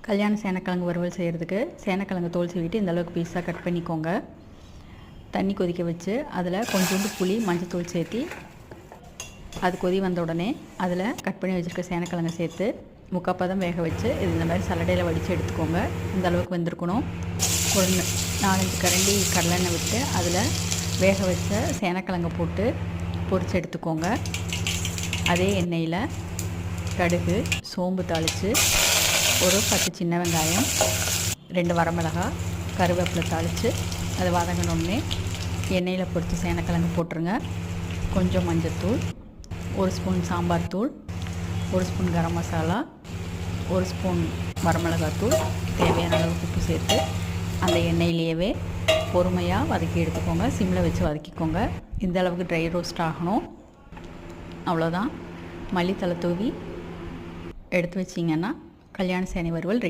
கல்யாண சேனக்கிழங்கு வறுவல் செய்கிறதுக்கு சேனக்கிழங்கு தோல் சீவிட்டு இந்தளவுக்கு பீஸாக கட் பண்ணிக்கோங்க. தண்ணி கொதிக்க வச்சு அதில் கொஞ்சோண்டு புளி மஞ்சத்தூள் சேர்த்தி அது கொதி வந்த உடனே அதில் கட் பண்ணி வச்சுருக்க சேனக்கிழங்கு சேர்த்து முக்காப்பதம் வேக வச்சு இது இந்த மாதிரி சல்லடையில் வடித்து எடுத்துக்கோங்க. இந்த அளவுக்கு வெந்திருக்கணும். ஒரு 4-5 கரண்டி கடலெண்ணெய் விட்டு அதில் வேக வச்ச சேனக்கிழங்கை போட்டு பொரித்து எடுத்துக்கோங்க. அதே எண்ணெயில் கடுகு சோம்பு தாளித்து ஒரு 10 சின்ன வெங்காயம் 2 வரமிளகாய் கருவேப்பிலை தாளித்து அதை வதங்கினோடனே எண்ணெயில் பொரித்து சேனக்கிழங்கு போட்டுருங்க. கொஞ்சம் மஞ்சத்தூள், 1 ஸ்பூன் சாம்பார் தூள், 1 ஸ்பூன் கரம் மசாலா, 1 ஸ்பூன் வரமிளகாத்தூள், தேவையான அளவுக்கு உப்பு சேர்த்து அந்த எண்ணெயிலேயே பொறுமையாக வதக்கி எடுத்துக்கோங்க. சிம்மில் வச்சு வதக்கிக்கோங்க. இந்த அளவுக்கு ட்ரை ரோஸ்ட் ஆகணும். அவ்வளோதான். மல்லித்தலை தூவி எடுத்து வச்சிங்கன்னா கல்யாண சேனை வறுவல் ரெடி.